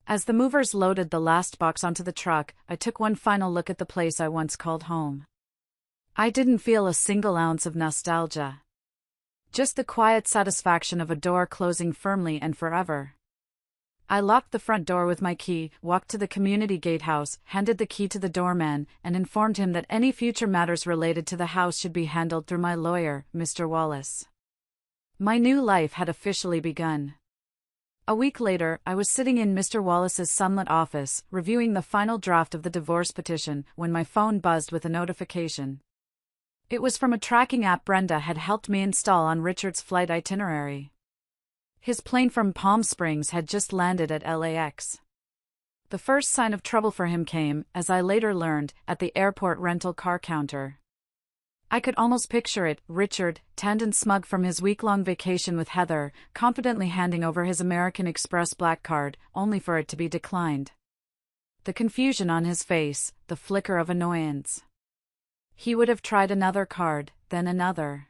As the movers loaded the last box onto the truck, I took one final look at the place I once called home. I didn't feel a single ounce of nostalgia. Just the quiet satisfaction of a door closing firmly and forever. I locked the front door with my key, walked to the community gatehouse, handed the key to the doorman, and informed him that any future matters related to the house should be handled through my lawyer, Mr. Wallace. My new life had officially begun. A week later, I was sitting in Mr. Wallace's sunlit office, reviewing the final draft of the divorce petition, when my phone buzzed with a notification. It was from a tracking app Brenda had helped me install on Richard's flight itinerary. His plane from Palm Springs had just landed at LAX. The first sign of trouble for him came, as I later learned, at the airport rental car counter. I could almost picture it, Richard, tanned and smug from his week-long vacation with Heather, confidently handing over his American Express black card, only for it to be declined. The confusion on his face, the flicker of annoyance. He would have tried another card, then another.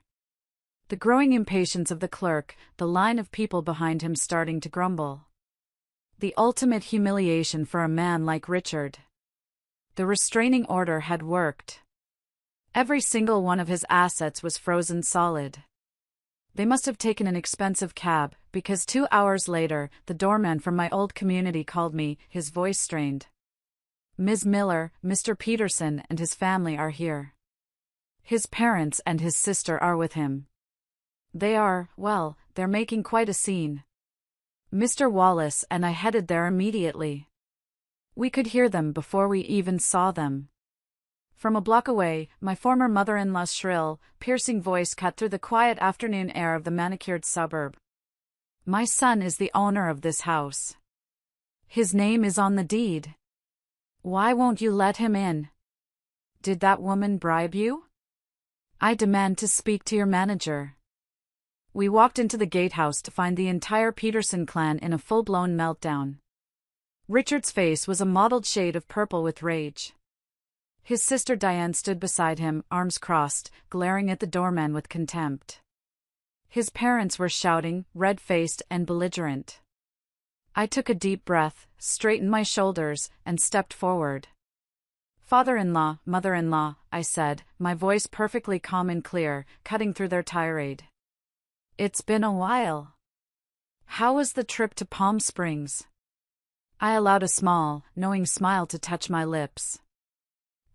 The growing impatience of the clerk, the line of people behind him starting to grumble. The ultimate humiliation for a man like Richard. The restraining order had worked. Every single one of his assets was frozen solid. They must have taken an expensive cab, because 2 hours later, the doorman from my old community called me, his voice strained. "Ms. Miller, Mr. Peterson and his family are here. His parents and his sister are with him. They're making quite a scene." Mr. Wallace and I headed there immediately. We could hear them before we even saw them. From a block away, my former mother-in-law's shrill, piercing voice cut through the quiet afternoon air of the manicured suburb. "My son is the owner of this house. His name is on the deed. Why won't you let him in? Did that woman bribe you? I demand to speak to your manager." We walked into the gatehouse to find the entire Peterson clan in a full-blown meltdown. Richard's face was a mottled shade of purple with rage. His sister Diane stood beside him, arms crossed, glaring at the doorman with contempt. His parents were shouting, red-faced and belligerent. I took a deep breath, straightened my shoulders, and stepped forward. "Father-in-law, mother-in-law," I said, my voice perfectly calm and clear, cutting through their tirade. "It's been a while. How was the trip to Palm Springs?" I allowed a small, knowing smile to touch my lips.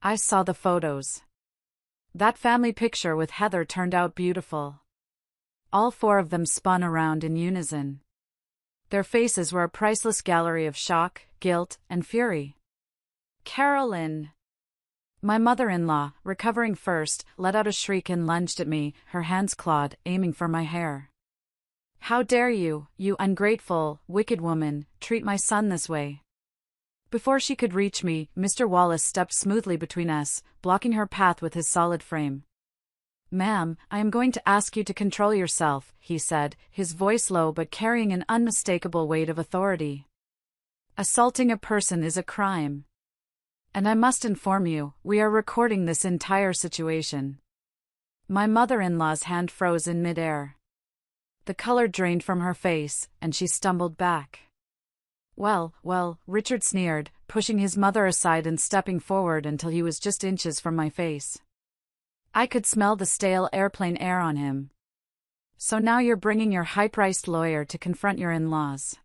I saw the photos. That family picture with Heather turned out beautiful. All four of them spun around in unison. Their faces were a priceless gallery of shock, guilt, and fury. "Carolyn!" My mother-in-law, recovering first, let out a shriek and lunged at me, her hands clawed, aiming for my hair. "How dare you, you ungrateful, wicked woman, treat my son this way?" Before she could reach me, Mr. Wallace stepped smoothly between us, blocking her path with his solid frame. "Ma'am, I am going to ask you to control yourself," he said, his voice low but carrying an unmistakable weight of authority. "Assaulting a person is a crime. And I must inform you, we are recording this entire situation." My mother-in-law's hand froze in midair. The color drained from her face, and she stumbled back. Well, Richard sneered, pushing his mother aside and stepping forward until he was just inches from my face. I could smell the stale airplane air on him. "So now you're bringing your high-priced lawyer to confront your in-laws.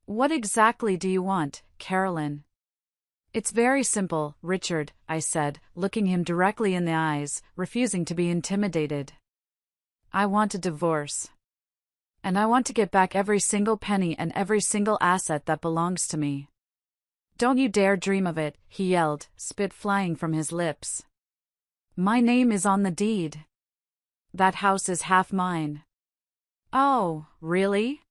What exactly do you want, Carolyn?" "It's very simple, Richard," I said, looking him directly in the eyes, refusing to be intimidated. "I want a divorce. And I want to get back every single penny and every single asset that belongs to me." "Don't you dare dream of it," he yelled, spit flying from his lips. "My name is on the deed. That house is half mine." "Oh, really?"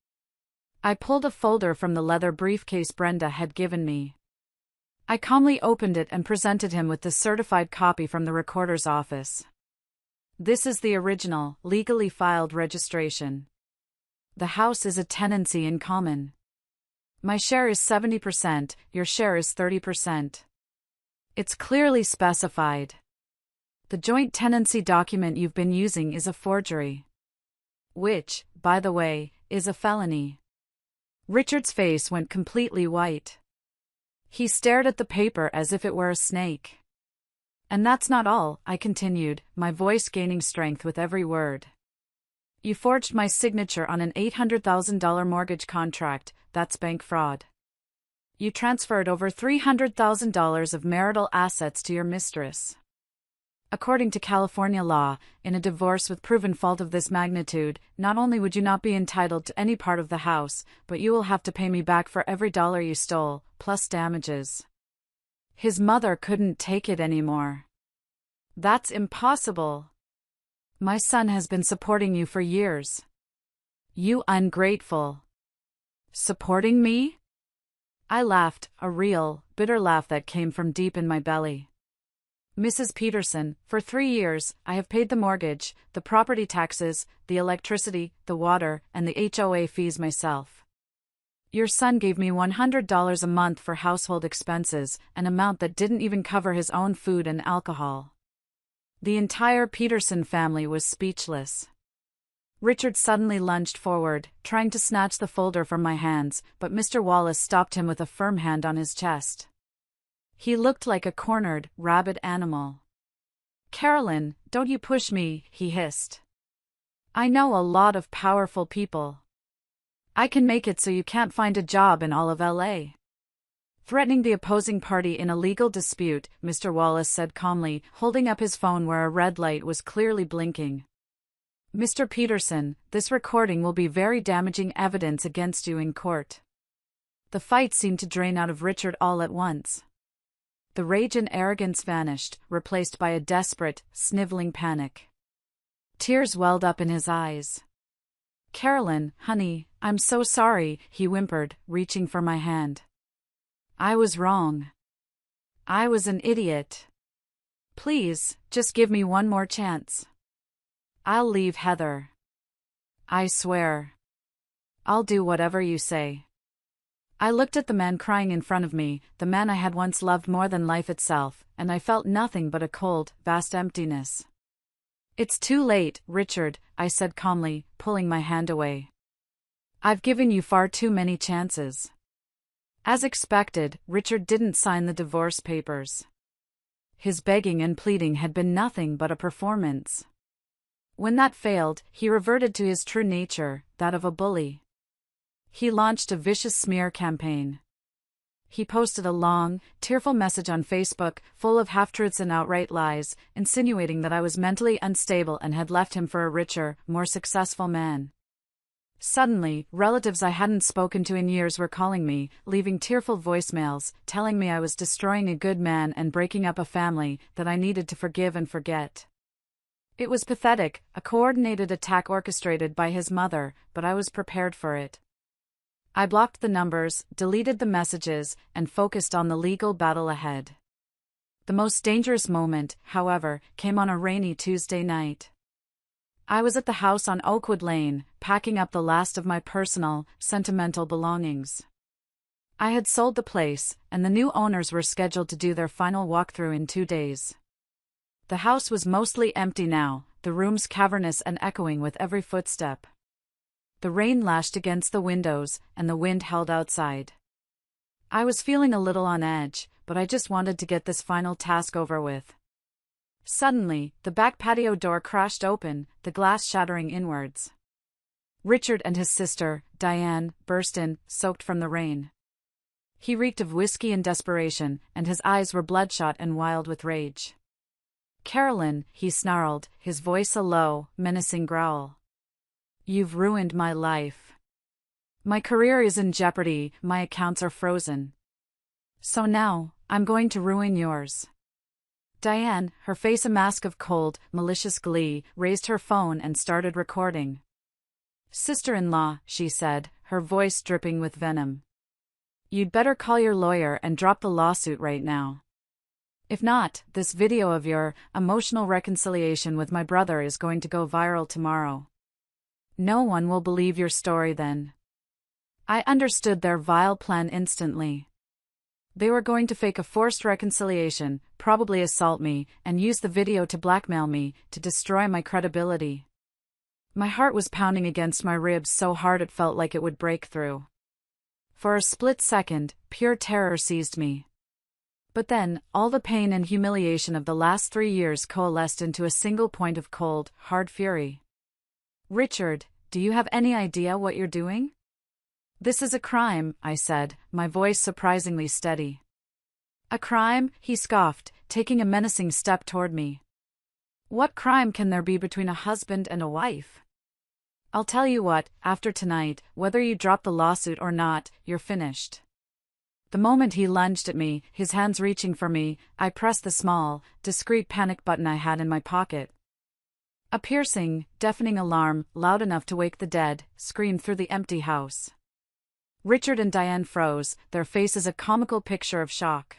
I pulled a folder from the leather briefcase Brenda had given me. I calmly opened it and presented him with the certified copy from the recorder's office. "This is the original, legally filed registration. The house is a tenancy in common. My share is 70%, your share is 30%. It's clearly specified. The joint tenancy document you've been using is a forgery. Which, by the way, is a felony." Richard's face went completely white. He stared at the paper as if it were a snake. "And that's not all," I continued, my voice gaining strength with every word. "You forged my signature on an $800,000 mortgage contract, that's bank fraud. You transferred over $300,000 of marital assets to your mistress. According to California law, in a divorce with proven fault of this magnitude, not only would you not be entitled to any part of the house, but you will have to pay me back for every dollar you stole, plus damages." His mother couldn't take it anymore. "That's impossible. My son has been supporting you for years. You ungrateful." "Supporting me?" I laughed, a real, bitter laugh that came from deep in my belly. "Mrs. Peterson, for 3 years, I have paid the mortgage, the property taxes, the electricity, the water, and the HOA fees myself. Your son gave me $100 a month for household expenses, an amount that didn't even cover his own food and alcohol." The entire Peterson family was speechless. Richard suddenly lunged forward, trying to snatch the folder from my hands, but Mr. Wallace stopped him with a firm hand on his chest. He looked like a cornered, rabid animal. "Carolyn, don't you push me," he hissed. "I know a lot of powerful people. I can make it so you can't find a job in all of LA." Threatening the opposing party in a legal dispute, Mr. Wallace said calmly, holding up his phone where a red light was clearly blinking. "Mr. Peterson, this recording will be very damaging evidence against you in court." The fight seemed to drain out of Richard all at once. The rage and arrogance vanished, replaced by a desperate, sniveling panic. Tears welled up in his eyes. "Carolyn, honey, I'm so sorry," he whimpered, reaching for my hand. "I was wrong. I was an idiot. Please, just give me one more chance. I'll leave Heather. I swear. I'll do whatever you say." I looked at the man crying in front of me, the man I had once loved more than life itself, and I felt nothing but a cold, vast emptiness. "It's too late, Richard," I said calmly, pulling my hand away. "I've given you far too many chances." As expected, Richard didn't sign the divorce papers. His begging and pleading had been nothing but a performance. When that failed, he reverted to his true nature, that of a bully. He launched a vicious smear campaign. He posted a long, tearful message on Facebook, full of half-truths and outright lies, insinuating that I was mentally unstable and had left him for a richer, more successful man. Suddenly, relatives I hadn't spoken to in years were calling me, leaving tearful voicemails, telling me I was destroying a good man and breaking up a family that I needed to forgive and forget. It was pathetic, a coordinated attack orchestrated by his mother, but I was prepared for it. I blocked the numbers, deleted the messages, and focused on the legal battle ahead. The most dangerous moment, however, came on a rainy Tuesday night. I was at the house on Oakwood Lane, packing up the last of my personal, sentimental belongings. I had sold the place, and the new owners were scheduled to do their final walkthrough in 2 days. The house was mostly empty now, the rooms cavernous and echoing with every footstep. The rain lashed against the windows, and the wind howled outside. I was feeling a little on edge, but I just wanted to get this final task over with. Suddenly, the back patio door crashed open, the glass shattering inwards. Richard and his sister, Diane, burst in, soaked from the rain. He reeked of whiskey and desperation, and his eyes were bloodshot and wild with rage. "Carolyn," he snarled, his voice a low, menacing growl. "You've ruined my life. My career is in jeopardy, my accounts are frozen. So now, I'm going to ruin yours." Diane, her face a mask of cold, malicious glee, raised her phone and started recording. "Sister-in-law," she said, her voice dripping with venom. "You'd better call your lawyer and drop the lawsuit right now. If not, this video of your emotional reconciliation with my brother is going to go viral tomorrow. No one will believe your story then." I understood their vile plan instantly. They were going to fake a forced reconciliation, probably assault me, and use the video to blackmail me, to destroy my credibility. My heart was pounding against my ribs so hard it felt like it would break through. For a split second, pure terror seized me. But then, all the pain and humiliation of the last 3 years coalesced into a single point of cold, hard fury. "Richard, do you have any idea what you're doing?" "This is a crime," I said, my voice surprisingly steady. "A crime?" he scoffed, taking a menacing step toward me. "What crime can there be between a husband and a wife? I'll tell you what, after tonight, whether you drop the lawsuit or not, you're finished." The moment he lunged at me, his hands reaching for me, I pressed the small, discreet panic button I had in my pocket. A piercing, deafening alarm, loud enough to wake the dead, screamed through the empty house. Richard and Diane froze, their faces a comical picture of shock.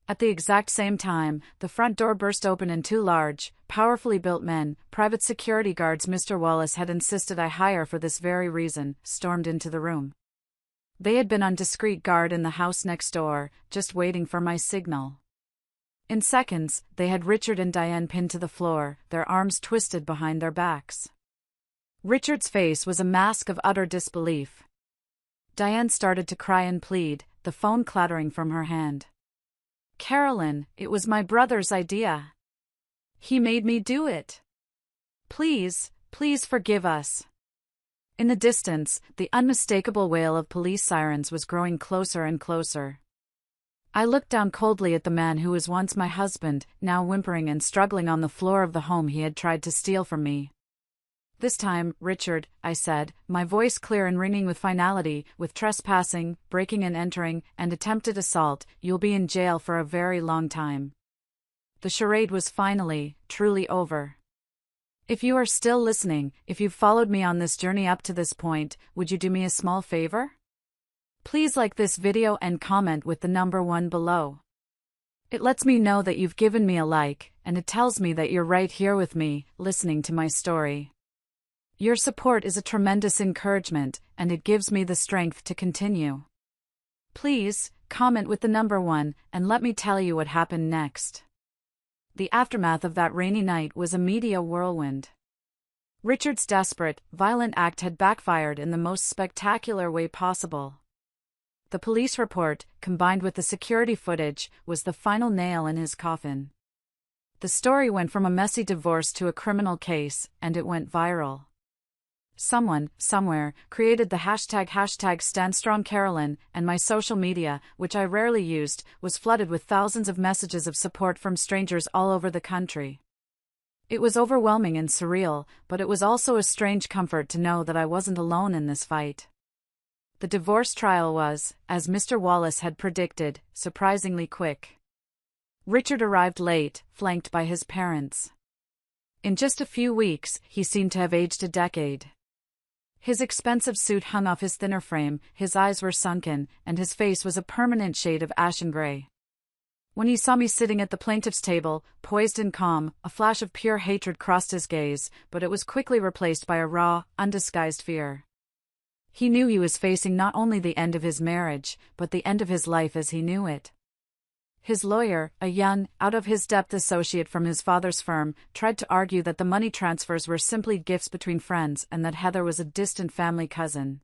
At the exact same time, the front door burst open and 2 large, powerfully built men, private security guards Mr. Wallace had insisted I hire for this very reason, stormed into the room. They had been on discreet guard in the house next door, just waiting for my signal. In seconds, they had Richard and Diane pinned to the floor, their arms twisted behind their backs. Richard's face was a mask of utter disbelief. Diane started to cry and plead, the phone clattering from her hand. "Carolyn, it was my brother's idea. He made me do it. Please, please forgive us." In the distance, the unmistakable wail of police sirens was growing closer and closer. I looked down coldly at the man who was once my husband, now whimpering and struggling on the floor of the home he had tried to steal from me. "This time, Richard," I said, my voice clear and ringing with finality, "with trespassing, breaking and entering, and attempted assault, you'll be in jail for a very long time." The charade was finally, truly over. If you are still listening, if you've followed me on this journey up to this point, would you do me a small favor? Please like this video and comment with the number 1 below. It lets me know that you've given me a like, and it tells me that you're right here with me, listening to my story. Your support is a tremendous encouragement, and it gives me the strength to continue. Please, comment with the number 1, and let me tell you what happened next. The aftermath of that rainy night was a media whirlwind. Richard's desperate, violent act had backfired in the most spectacular way possible. The police report, combined with the security footage, was the final nail in his coffin. The story went from a messy divorce to a criminal case, and it went viral. Someone, somewhere, created the hashtag #StandStrongCarolyn, and my social media, which I rarely used, was flooded with thousands of messages of support from strangers all over the country. It was overwhelming and surreal, but it was also a strange comfort to know that I wasn't alone in this fight. The divorce trial was, as Mr. Wallace had predicted, surprisingly quick. Richard arrived late, flanked by his parents. In just a few weeks, he seemed to have aged a decade. His expensive suit hung off his thinner frame, his eyes were sunken, and his face was a permanent shade of ashen gray. When he saw me sitting at the plaintiff's table, poised and calm, a flash of pure hatred crossed his gaze, but it was quickly replaced by a raw, undisguised fear. He knew he was facing not only the end of his marriage, but the end of his life as he knew it. His lawyer, a young, out-of-his-depth associate from his father's firm, tried to argue that the money transfers were simply gifts between friends and that Heather was a distant family cousin.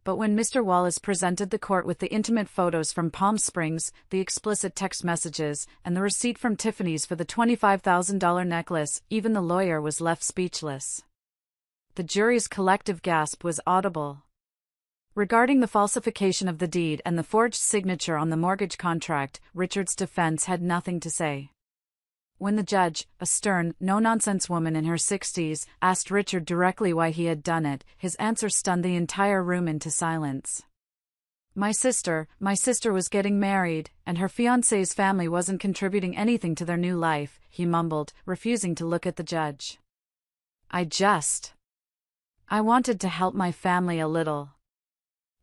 But when Mr. Wallace presented the court with the intimate photos from Palm Springs, the explicit text messages, and the receipt from Tiffany's for the $25,000 necklace, even the lawyer was left speechless. The jury's collective gasp was audible. Regarding the falsification of the deed and the forged signature on the mortgage contract, Richard's defense had nothing to say. When the judge, a stern, no-nonsense woman in her 60s, asked Richard directly why he had done it, his answer stunned the entire room into silence. My sister was getting married, and her fiancé's family wasn't contributing anything to their new life," he mumbled, refusing to look at the judge. I wanted to help my family a little.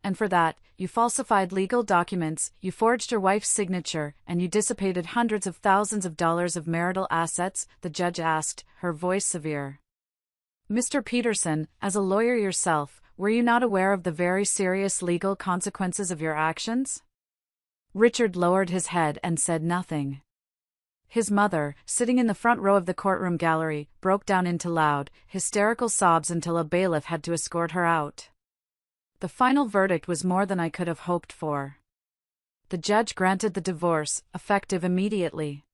And for that, you falsified legal documents, you forged your wife's signature, and you dissipated hundreds of thousands of dollars of marital assets, the judge asked, her voice severe. Mr. Peterson, as a lawyer yourself, were you not aware of the very serious legal consequences of your actions? Richard lowered his head and said nothing. His mother, sitting in the front row of the courtroom gallery, broke down into loud, hysterical sobs until a bailiff had to escort her out. The final verdict was more than I could have hoped for. The judge granted the divorce, effective immediately.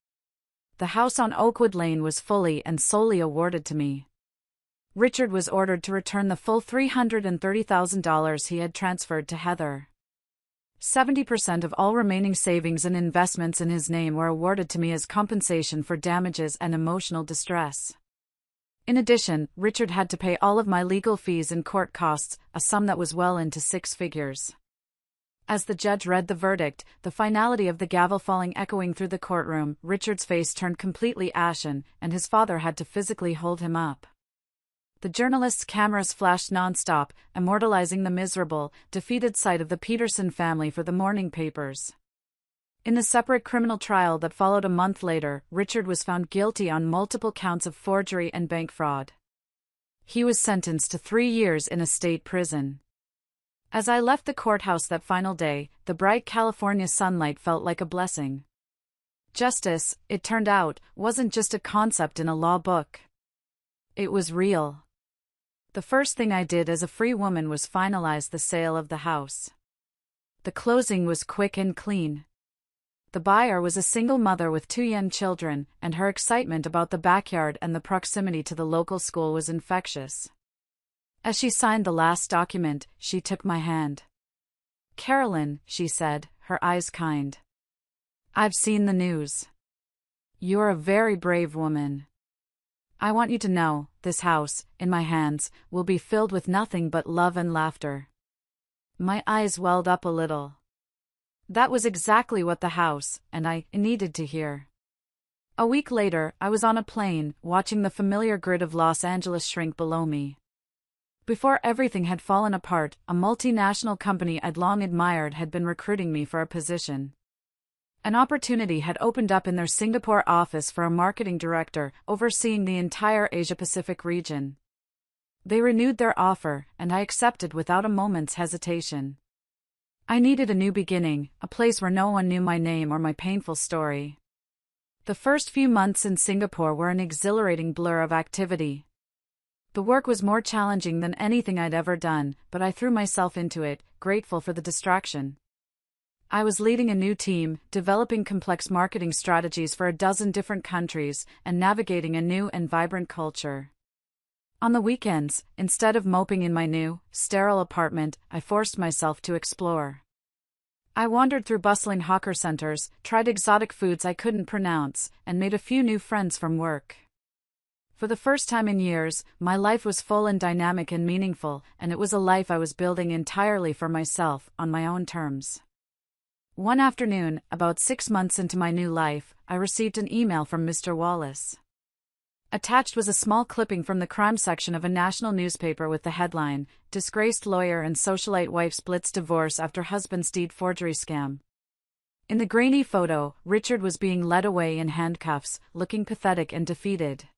The house on Oakwood Lane was fully and solely awarded to me. Richard was ordered to return the full $330,000 he had transferred to Heather. 70% of all remaining savings and investments in his name were awarded to me as compensation for damages and emotional distress. In addition, Richard had to pay all of my legal fees and court costs, a sum that was well into 6 figures. As the judge read the verdict, the finality of the gavel falling echoing through the courtroom, Richard's face turned completely ashen, and his father had to physically hold him up. The journalists' cameras flashed nonstop, immortalizing the miserable, defeated sight of the Peterson family for the morning papers. In the separate criminal trial that followed a month later, Richard was found guilty on multiple counts of forgery and bank fraud. He was sentenced to 3 years in a state prison. As I left the courthouse that final day, the bright California sunlight felt like a blessing. Justice, it turned out, wasn't just a concept in a law book. It was real. The first thing I did as a free woman was finalize the sale of the house. The closing was quick and clean. The buyer was a single mother with 2 young children, and her excitement about the backyard and the proximity to the local school was infectious. As she signed the last document, she took my hand. "Carolyn," she said, her eyes kind. "I've seen the news. You're a very brave woman. I want you to know, this house, in my hands, will be filled with nothing but love and laughter." My eyes welled up a little. That was exactly what the house, and I, needed to hear. A week later, I was on a plane, watching the familiar grid of Los Angeles shrink below me. Before everything had fallen apart, a multinational company I'd long admired had been recruiting me for a position. An opportunity had opened up in their Singapore office for a marketing director, overseeing the entire Asia-Pacific region. They renewed their offer, and I accepted without a moment's hesitation. I needed a new beginning, a place where no one knew my name or my painful story. The first few months in Singapore were an exhilarating blur of activity. The work was more challenging than anything I'd ever done, but I threw myself into it, grateful for the distraction. I was leading a new team, developing complex marketing strategies for a dozen different countries, and navigating a new and vibrant culture. On the weekends, instead of moping in my new, sterile apartment, I forced myself to explore. I wandered through bustling hawker centers, tried exotic foods I couldn't pronounce, and made a few new friends from work. For the first time in years, my life was full and dynamic and meaningful, and it was a life I was building entirely for myself, on my own terms. One afternoon, about 6 months into my new life, I received an email from Mr. Wallace. Attached was a small clipping from the crime section of a national newspaper with the headline, "Disgraced Lawyer and Socialite Wife Splits Divorce After Husband's Deed Forgery Scam." In the grainy photo, Richard was being led away in handcuffs, looking pathetic and defeated.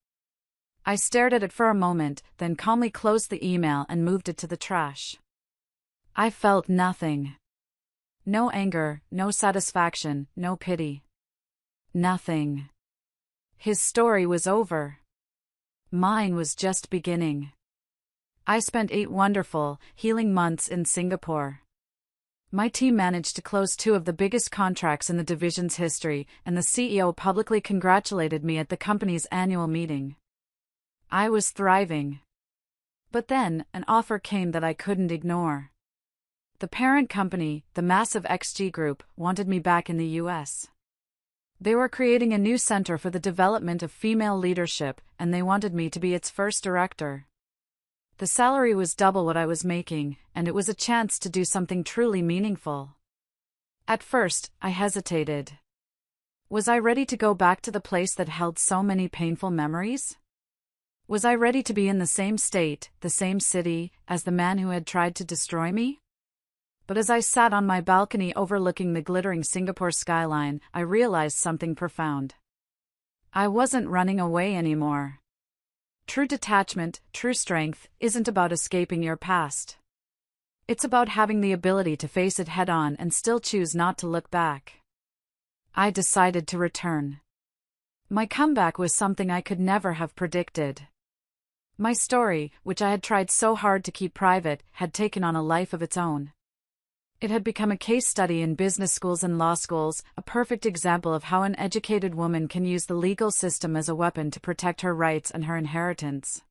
I stared at it for a moment, then calmly closed the email and moved it to the trash. I felt nothing. No anger, no satisfaction, no pity. Nothing. His story was over. Mine was just beginning. I spent 8 wonderful, healing months in Singapore. My team managed to close 2 of the biggest contracts in the division's history, and the CEO publicly congratulated me at the company's annual meeting. I was thriving. But then, an offer came that I couldn't ignore. The parent company, the massive XG Group, wanted me back in the US. They were creating a new center for the development of female leadership, and they wanted me to be its first director. The salary was double what I was making, and it was a chance to do something truly meaningful. At first, I hesitated. Was I ready to go back to the place that held so many painful memories? Was I ready to be in the same state, the same city, as the man who had tried to destroy me? But as I sat on my balcony overlooking the glittering Singapore skyline, I realized something profound. I wasn't running away anymore. True detachment, true strength, isn't about escaping your past. It's about having the ability to face it head-on and still choose not to look back. I decided to return. My comeback was something I could never have predicted. My story, which I had tried so hard to keep private, had taken on a life of its own. It had become a case study in business schools and law schools, a perfect example of how an educated woman can use the legal system as a weapon to protect her rights and her inheritance.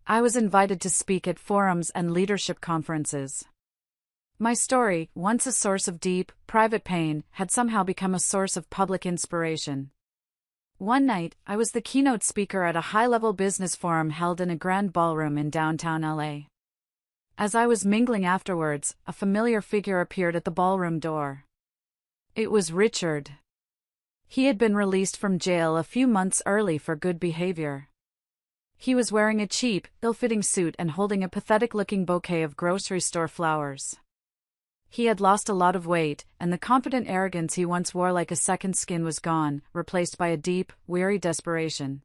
I was invited to speak at forums and leadership conferences. My story, once a source of deep, private pain, had somehow become a source of public inspiration. One night, I was the keynote speaker at a high-level business forum held in a grand ballroom in downtown LA. As I was mingling afterwards, a familiar figure appeared at the ballroom door. It was Richard. He had been released from jail a few months early for good behavior. He was wearing a cheap, ill-fitting suit and holding a pathetic-looking bouquet of grocery store flowers. He had lost a lot of weight, and the confident arrogance he once wore like a second skin was gone, replaced by a deep, weary desperation.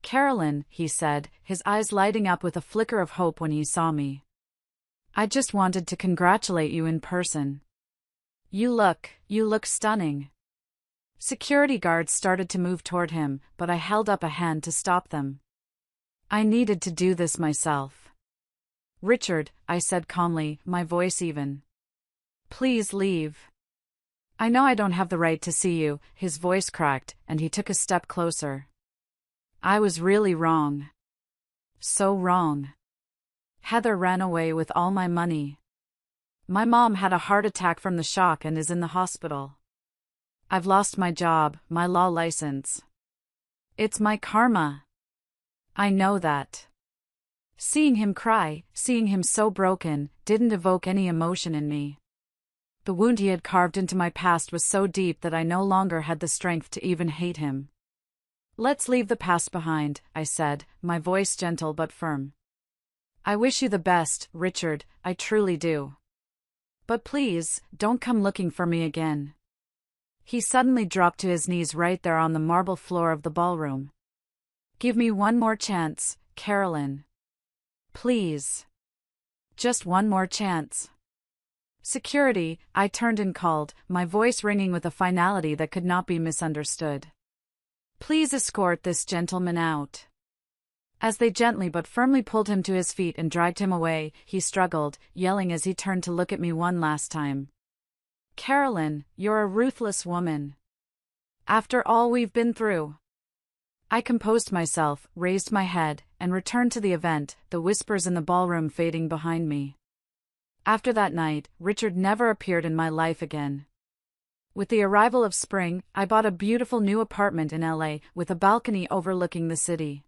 "Carolyn," he said, his eyes lighting up with a flicker of hope when he saw me. "I just wanted to congratulate you in person. You look stunning." Security guards started to move toward him, but I held up a hand to stop them. I needed to do this myself. "Richard," I said calmly, my voice even. "Please leave." "I know I don't have the right to see you," his voice cracked, and he took a step closer. I was really wrong. So wrong. Heather ran away with all my money. My mom had a heart attack from the shock and is in the hospital. I've lost my job, my law license. It's my karma. I know that. Seeing him cry, seeing him so broken, didn't evoke any emotion in me. The wound he had carved into my past was so deep that I no longer had the strength to even hate him. "Let's leave the past behind," I said, my voice gentle but firm. "I wish you the best, Richard, I truly do. But please, don't come looking for me again." He suddenly dropped to his knees right there on the marble floor of the ballroom. "Give me one more chance, Carolyn. Please. Just one more chance." Security, I turned and called, my voice ringing with a finality that could not be misunderstood. Please escort this gentleman out. As they gently but firmly pulled him to his feet and dragged him away, he struggled, yelling as he turned to look at me one last time. Carolyn, you're a ruthless woman. After all we've been through. I composed myself, raised my head, and returned to the event, the whispers in the ballroom fading behind me. After that night, Richard never appeared in my life again. With the arrival of spring, I bought a beautiful new apartment in LA with a balcony overlooking the city.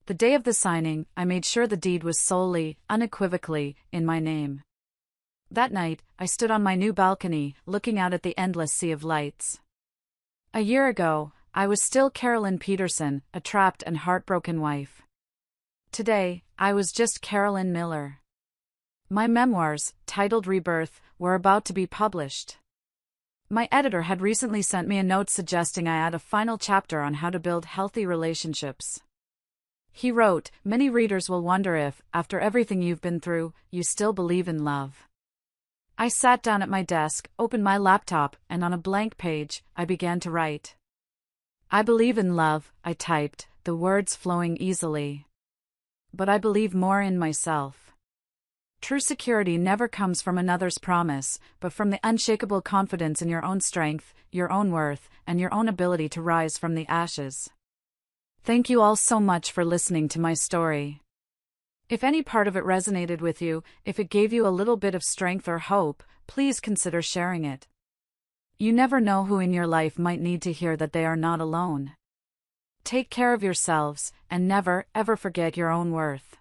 The day of the signing, I made sure the deed was solely, unequivocally, in my name. That night, I stood on my new balcony, looking out at the endless sea of lights. A year ago, I was still Carolyn Peterson, a trapped and heartbroken wife. Today, I was just Carolyn Miller. My memoirs, titled Rebirth, were about to be published. My editor had recently sent me a note suggesting I add a final chapter on how to build healthy relationships. He wrote, "Many readers will wonder if, after everything you've been through, you still believe in love." I sat down at my desk, opened my laptop, and on a blank page, I began to write. I believe in love, I typed, the words flowing easily. But I believe more in myself. True security never comes from another's promise, but from the unshakable confidence in your own strength, your own worth, and your own ability to rise from the ashes. Thank you all so much for listening to my story. If any part of it resonated with you, if it gave you a little bit of strength or hope, please consider sharing it. You never know who in your life might need to hear that they are not alone. Take care of yourselves, and never, ever forget your own worth.